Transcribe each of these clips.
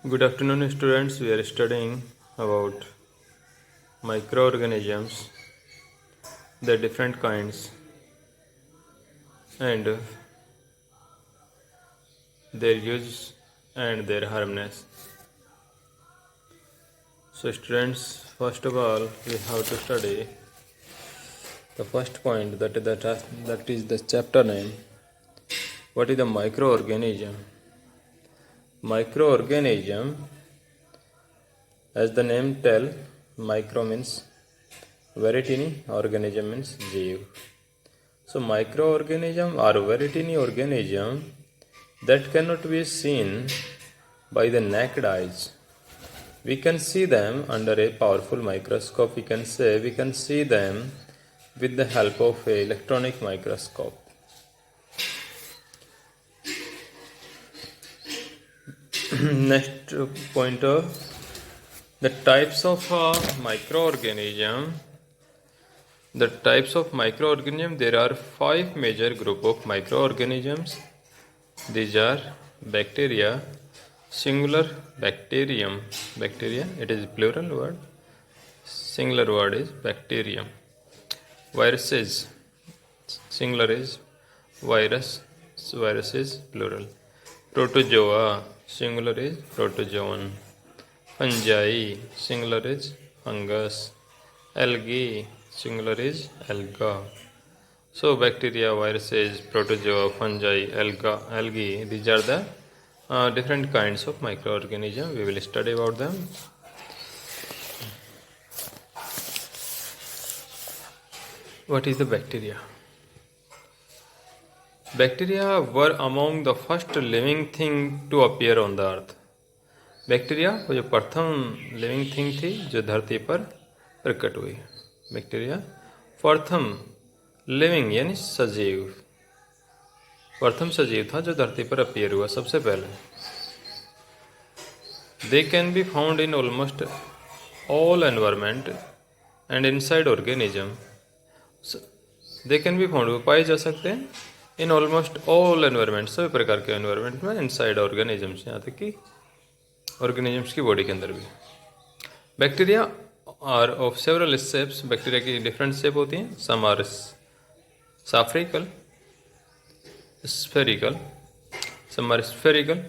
Good afternoon, students. We are studying about microorganisms, their different kinds, and their use and their harmness. So, students, first of all, we have to study the first point that is the chapter name. What is the microorganism? Microorganism, as the name tell, micro means very tiny, organism means जीव. So microorganism are very tiny organism that cannot be seen by the naked eyes. We can see them under a powerful microscope. We can see them with the help of a electronic microscope. Next pointer, the types of microorganism. The types of microorganisms, there are 5 major group of microorganisms. These are bacteria, singular bacterium, bacteria, it is plural word, singular word is bacterium. Viruses, singular is virus, virus is plural. Protozoa, singular is protozoan. Fungi, singular is fungus. Algae, singular is alga. So bacteria, viruses, protozoa, fungi, algae, these are the different kinds of microorganisms. We will study about them. What is the bacteria? Bacteria were among the first living thing to appear on the earth. Bacteria वो जो प्रथम living thing थी जो धरती पर प्रकट हुई. Bacteria प्रथम लिविंग यानी सजीव, प्रथम सजीव था जो धरती पर अपीयर हुआ सबसे पहले. They can be found in almost all environment and inside organism. They can be found, पाए जा सकते हैं इन ऑलमोस्ट ऑल एनवायरमेंट, सभी प्रकार के एनवायरमेंट में, इनसाइड ऑर्गेनिजम्स, यहाँ तक कि ऑर्गेनिजम्स की बॉडी के अंदर भी. Bacteria are of several shapes. Bacteria की डिफरेंट शेप होती हैं. Some are spherical, spherical, some are spherical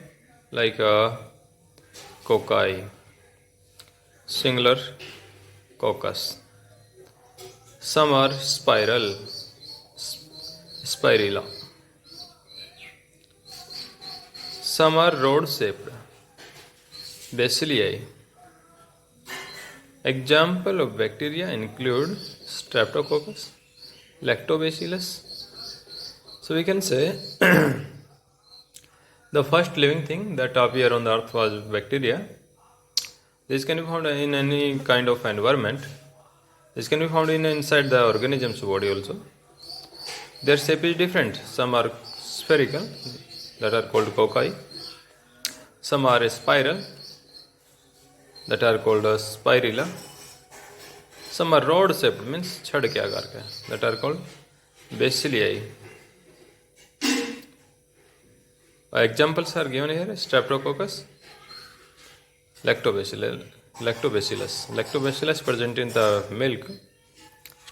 like cocci, singular coccus. Some are spiral, spirilla. Some are rod shaped, Bacilli. Example of bacteria include Streptococcus, Lactobacillus. So we can say the first living thing that appeared on the earth was bacteria. This can be found in any kind of environment. This can be found inside the organism's body also. Their shape is different. Some are spherical, that are called cocci. Some are spiral, that are called spirilla. Some are rod shaped, means छड़ के आकार का, that are called bacilli. Examples are given here: Streptococcus, Lactobacillus. Lactobacillus present in the milk.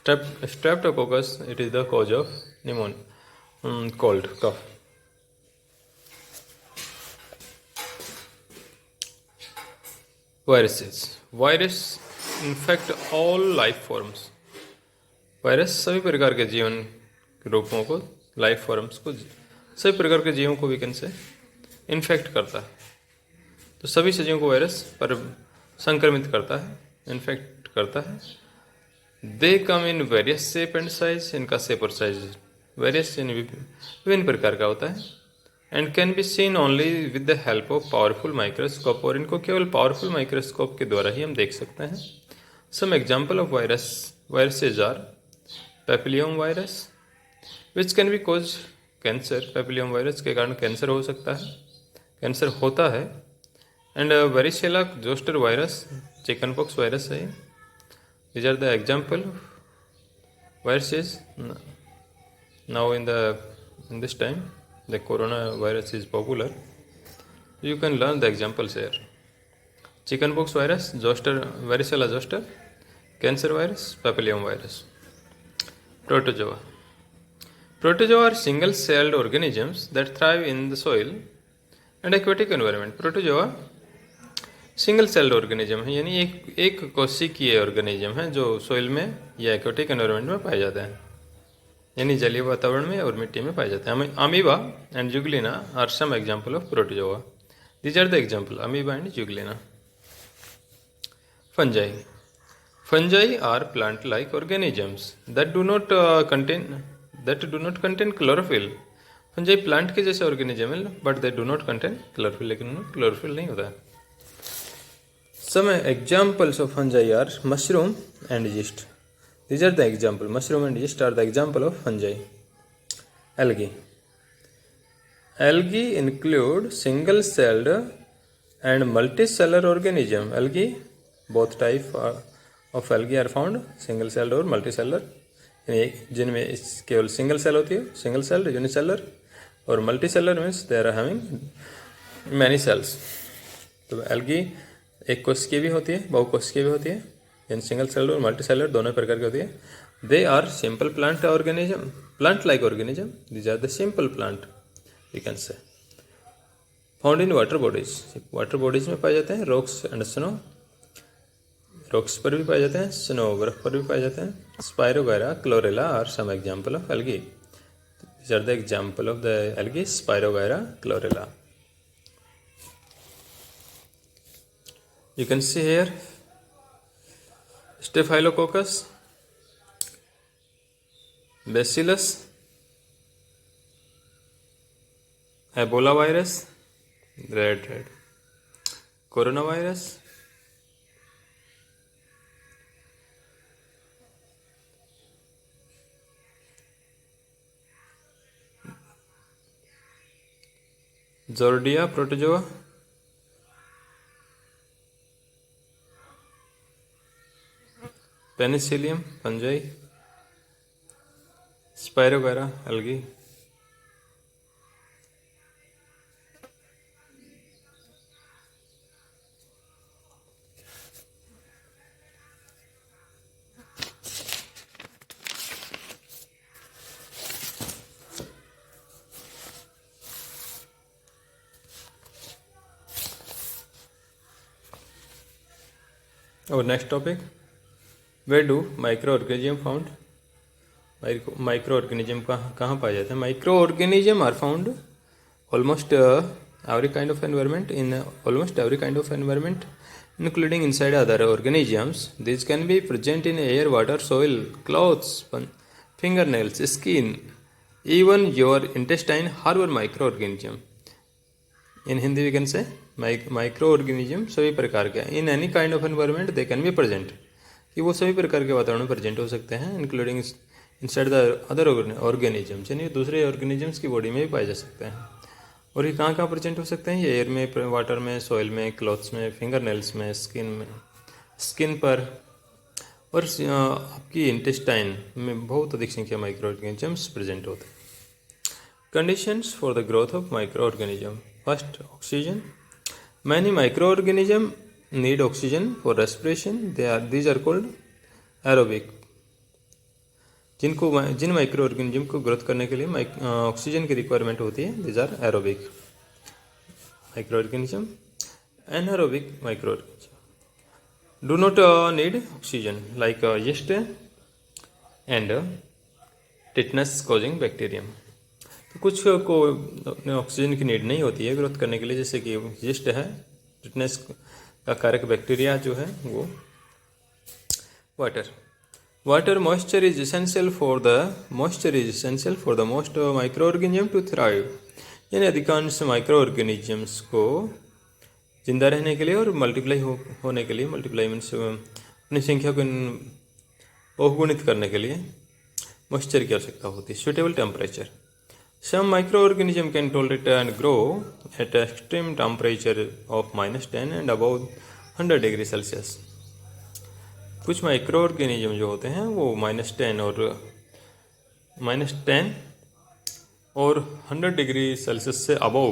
Streptococcus, it is the cause of pneumonia, cold, cough. Viruses. Virus infect all life forms. Virus सभी प्रकार के जीवन के रूपों को, life forms को, सभी प्रकार के जीवों को वीकन से इन्फेक्ट करता है. तो सभी सजीवों को वायरस पर संक्रमित करता है, इन्फेक्ट करता है. They come in various shape and size. इनका शेप और साइज वेरियस यानी विभिन्न प्रकार का होता है. And can be seen only with the help of powerful microscope. और इनको केवल पावरफुल माइक्रोस्कोप के द्वारा ही हम देख सकते हैं. Some example of viruses are papilloma virus which can be cause cancer. Papilloma virus के कारण कैंसर हो सकता है, कैंसर होता है. And varicella zoster virus, chicken pox virus है. These are the example viruses. Now in this time the coronavirus is popular. You can learn the examples here. Chicken pox virus, zoster varicella zoster, cancer virus, papilloma virus. Protozoa. Protozoa are single-celled organisms that thrive in the soil and aquatic environment. Protozoa single celled organism है, यानी एक कोशिकीय organism है जो soil में या aquatic environment में पाए जाते हैं, यानी जलीय वातावरण में और मिट्टी में पाए जाते हैं. Amoeba and euglena are some example of protozoa. These are the example amoeba and euglena. Fungi. Fungi are plant-like organisms that do not contain chlorophyll. Fungi plant के जैसे organism है, but they do not contain chlorophyll, लेकिन उनमें chlorophyll नहीं होता है. Some examples of fungi are mushroom and yeast. These are the example. Mushroom and yeast are the example of fungi. Algae. Algae include single-celled and multicellular organism. Algae, both type of algae are found, single celled और multicellular, जिनमें केवल single cell होती है, single celled, unicellular, और multicellular means they are having many cells. तो algae एक कोशिकीय भी होती है, बहुकोशिकीय भी होती है, यानी सिंगल सेल्ड और मल्टीसेलर दोनों प्रकार की होती है. They are simple plant organism, plant like organism. These are the simple plant we can say. Found in water bodies. Water bodies में पाए जाते हैं. रॉक्स एंड स्नो, रॉक्स पर भी पाए जाते हैं, स्नो बर्फ पर भी पाए जाते हैं. Spirogyra, chlorella are some example of algae. These are the example of the algae, spirogyra, chlorella. You can see here Staphylococcus, Bacillus, Ebola virus, red, coronavirus, Zordia protozoa, Penicillium fungi, Spirogyra algae. Our next topic, where do microorganism found? Microorganism कहाँ पाए जाते हैं? Microorganism are found almost every kind of environment, in almost every kind of environment, including inside other organisms. These can be present in air, water, soil, clothes, fingernails, skin, even your intestine harbor microorganism. In Hindi we can say microorganism सभी प्रकार के, in any kind of environment they can be present, कि वो सभी प्रकार के वातावरण में प्रेजेंट हो सकते हैं, including inside the other organisms, यानी दूसरे ऑर्गेनिजम्स की बॉडी में भी पाए जा सकते हैं. और ये कहाँ कहाँ प्रेजेंट हो सकते हैं? ये एयर में, वाटर में, सॉइल में, क्लॉथ्स में, फिंगर नेल्स में, स्किन पर, और आपकी इंटेस्टाइन में बहुत अधिक संख्या माइक्रो ऑर्गेनिजम्स प्रेजेंट होते हैं. Conditions for the growth of micro organism. First, oxygen. Many micro organism need oxygen for respiration. These are called aerobic. जिन माइक्रो ऑर्गेनिज्म को ग्रोथ करने के लिए ऑक्सीजन की रिक्वायरमेंट होती है, these are aerobic micro organism. anaerobic micro organism do not need oxygen, like yeast and tetanus causing bacterium. तो कुछ को ऑक्सीजन की नीड नहीं होती है ग्रोथ करने के लिए, जैसे कि यीस्ट है, टिटनेस का कारक बैक्टीरिया जो है वो. Water moisture is essential for the most micro organism to thrive. यानी अधिकांश माइक्रो ऑर्गेनिजम्स को जिंदा रहने के लिए और मल्टीप्लाई होने के लिए, मल्टीप्लाई मीन्स अपनी संख्या को बहुगुणित करने के लिए मॉइस्चर की आवश्यकता होती है. Suitable temperature. Some microorganisms can tolerate and grow at extreme temperature of -10 and above 100 degree Celsius. कुछ माइक्रो ऑर्गेनिज्म जो होते हैं वो -10 और 100 डिग्री सेल्सियस से above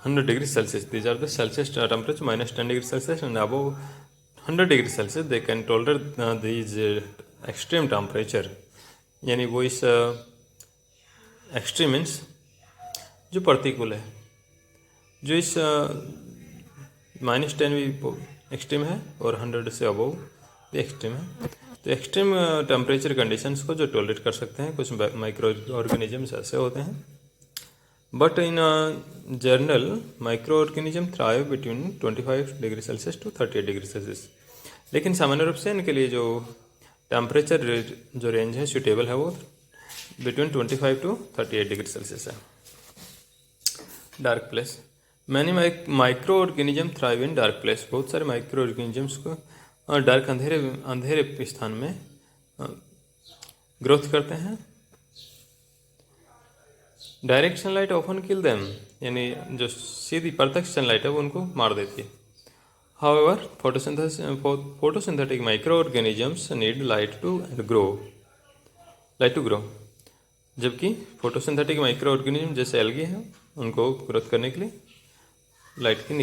100 degree Celsius. These are the Celsius temperature minus 10 degree Celsius and above 100 degree Celsius they can tolerate these extreme temperature. यानी वो इस एक्सट्रीम मीन्स जो प्रतिकूल है, जो इस -10 भी एक्सट्रीम है और 100 से अबव भी एक्सट्रीम है। तो एक्सट्रीम टेम्परेचर कंडीशंस को जो टॉलरेट कर सकते हैं कुछ माइक्रो ऑर्गेनिजम्स ऐसे होते हैं। But in general micro organism thrive between 25 degree Celsius to 38 degree Celsius. लेकिन सामान्य रूप से इनके लिए जो टेम्परेचर जो रेंज है सूटेबल है वो बिटवीन 25 टू 38 डिग्री सेल्सियस है। Dark place, many micro organism thrive in dark place. बहुत सारे माइक्रो ऑर्गेनिजम्स को डार्क अंधेरे स्थान में ग्रोथ करते हैं। Direct sunlight often kill them, यानी जो सीधी प्रत्यक्ष सनलाइट है वो उनको मार देती है। However photosynthetic micro organisms need light to grow, जबकि फोटोसिंथेटिक माइक्रो ऑर्गेनिज्म जैसे एल्गी हैं उनको ग्रोथ करने के लिए लाइट की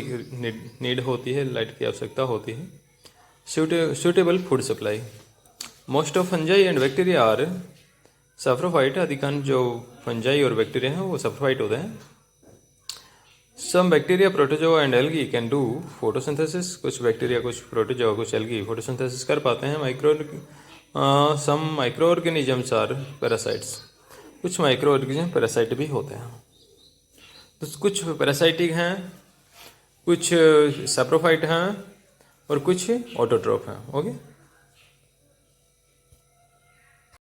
नीड होती है, लाइट की आवश्यकता होती है। Suitable food supply, most of fungi and bacteria are saprophyte. अधिकांश जो फंजाई और बैक्टीरिया हैं वो सफ्रोफाइट होते हैं। Some bacteria protozoa and algae can do photosynthesis. कुछ बैक्टीरिया, कुछ प्रोटोजोआ, कुछ एल्गी फोटोसिंथेसिस कर पाते हैं। Some micro organisms are parasites. कुछ माइक्रो ऑर्गेनिज्म पैरासाइट भी होते हैं। तो कुछ पैरासाइटिक हैं, कुछ सैप्रोफाइट हैं और कुछ ऑटोट्रोफ हैं। ओके।